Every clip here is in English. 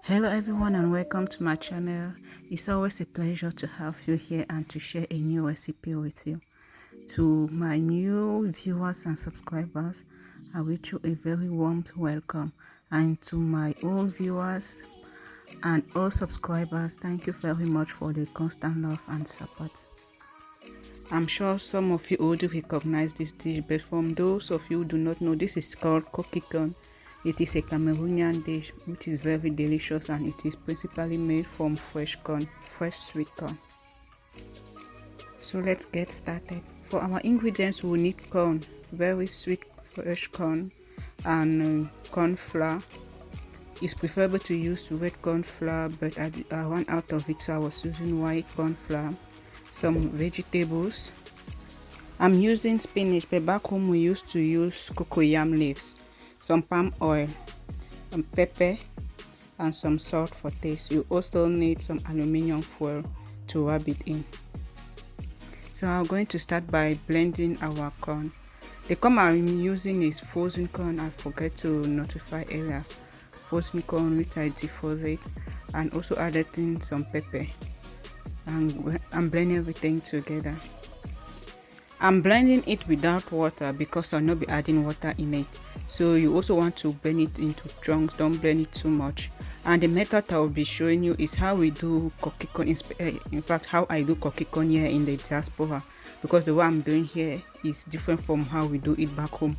Hello everyone and welcome to my channel. It's always a pleasure to have you here and to share a new recipe with you. To my new viewers and subscribers, I wish you a very warm welcome, and to my old viewers and all subscribers, thank you very much for the constant love and support. I'm sure some of you already recognize this dish, but from those of you who do not know, this is called Koki Corn. It is a Cameroonian dish which is very delicious, and it is principally made from fresh corn, fresh sweet corn. So let's get started. For our ingredients, we will need corn, very sweet fresh corn, and corn flour. It's preferable to use red corn flour, but I ran out of it, so I was using white corn flour. Some vegetables. I'm using spinach, but back home we used to use cocoyam leaves. Some palm oil, some pepper, and some salt for taste. You also need some aluminium foil to rub it in. So I'm going to start by blending our corn. The corn I'm using is frozen corn. I forget to notify earlier. Frozen corn which I defrosted, and also added in some pepper. And I'm blending everything together. I'm blending it without water because I'll not be adding water in it. So you also want to blend it into chunks, don't blend it too much. And the method I will be showing you is how we do kokikon. In fact, how I do kokikon here in the diaspora, because the way I'm doing here is different from how we do it back home.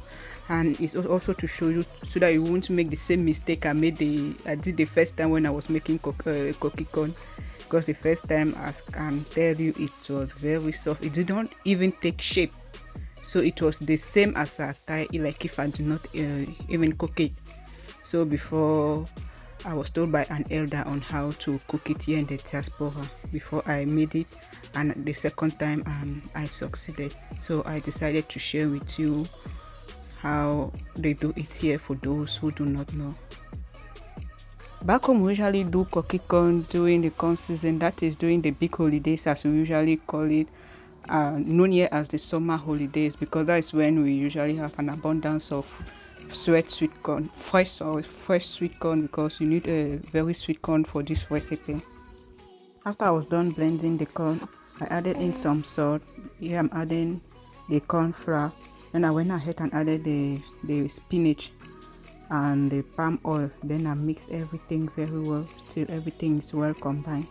And it's also to show you so that you won't make the same mistake I did the first time when I was making kokikon. Because the first time, I can tell you, it was very soft. It didn't even take shape, so it was the same as a Thai, like if I do not even cook it. So before, I was told by an elder on how to cook it here in the diaspora before I made it, and the second time I succeeded. So I decided to share with you how they do it here for those who do not know. Back home, we usually do Koki Corn during the corn season, that is during the big holidays, as we usually call it, known here as the summer holidays, because that is when we usually have an abundance of fresh sweet corn, fresh sweet corn, because you need a very sweet corn for this recipe. After I was done blending the corn, I added in some salt. Here I'm adding the corn flour. Then I went ahead and added the spinach and the palm oil. Then I mix everything very well till everything is well combined.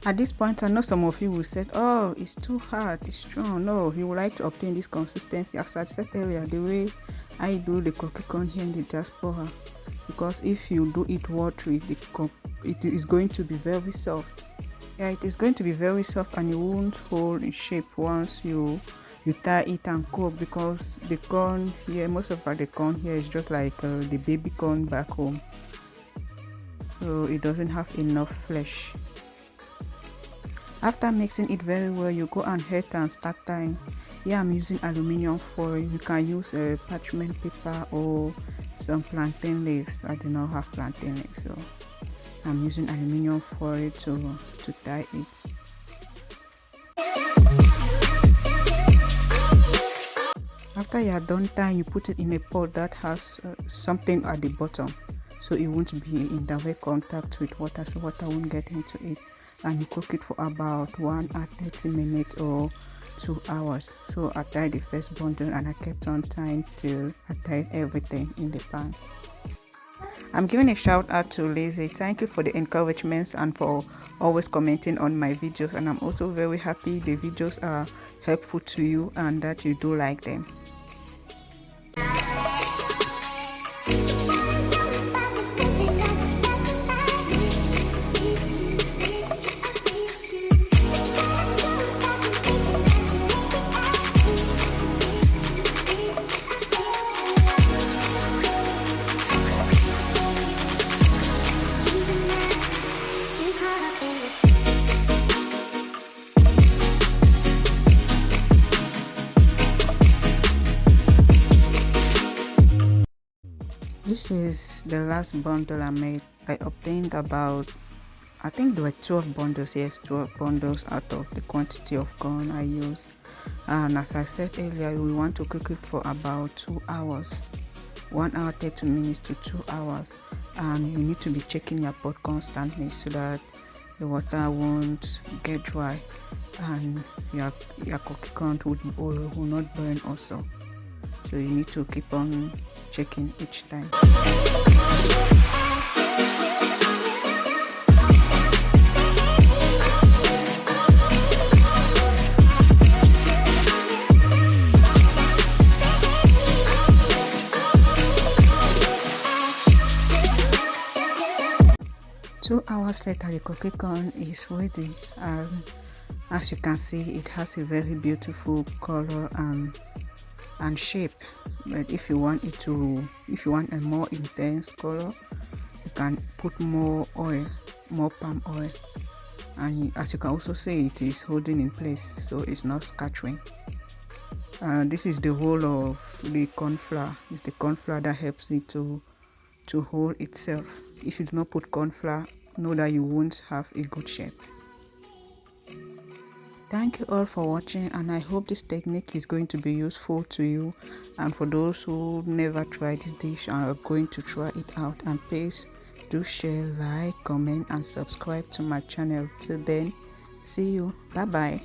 At this point, I know some of you will say, oh, it's too hard, it's strong. No, you would like to obtain this consistency, as I said earlier, the way I do the kokikon here in the diaspora. Because if you do it watery, it is going to be very soft. Yeah, it is going to be very soft, and it won't hold in shape once you tie it and cook. Because the corn here, most of the corn here is just like the baby corn back home. So it doesn't have enough flesh. After mixing it very well, you go ahead and start tying. Here I'm using aluminium foil. You can use parchment paper or some plantain leaves. I do not have plantain leaves, so I'm using aluminium foil to tie it. After you are done tying, you put it in a pot that has something at the bottom, so it won't be in direct contact with water, so water won't get into it. And you cook it for about 1 hour 30 minutes or 2 hours. So I tied the first bundle, and I kept on tying till I tied everything in the pan. I'm giving a shout out to Lazy. Thank you for the encouragements and for always commenting on my videos, and I'm also very happy the videos are helpful to you and that you do like them. this is the last bundle I made. I obtained about, I think there were 12 bundles. Yes, 12 bundles out of the quantity of corn I used. And as I said earlier, we want to cook it for about 2 hours, 1 hour 30 minutes to 2 hours. And you need to be checking your pot constantly so that the water won't get dry and your kokikon oil will not burn also. So you need to keep on checking each time. 2 hours later, the kokikon is ready, and as you can see, it has a very beautiful color and shape. But if you want a more intense color, you can put more oil, more palm oil. And as you can also see, it is holding in place, so it's not scattering. This is the whole of the corn flour. It's the corn flour that helps it to hold itself. If you do not put corn flour, know that you won't have a good shape. Thank you all for watching, and I hope this technique is going to be useful to you, and for those who never tried this dish and are going to try it out. And please do share, like, comment and subscribe to my channel. Till then, see you. Bye bye.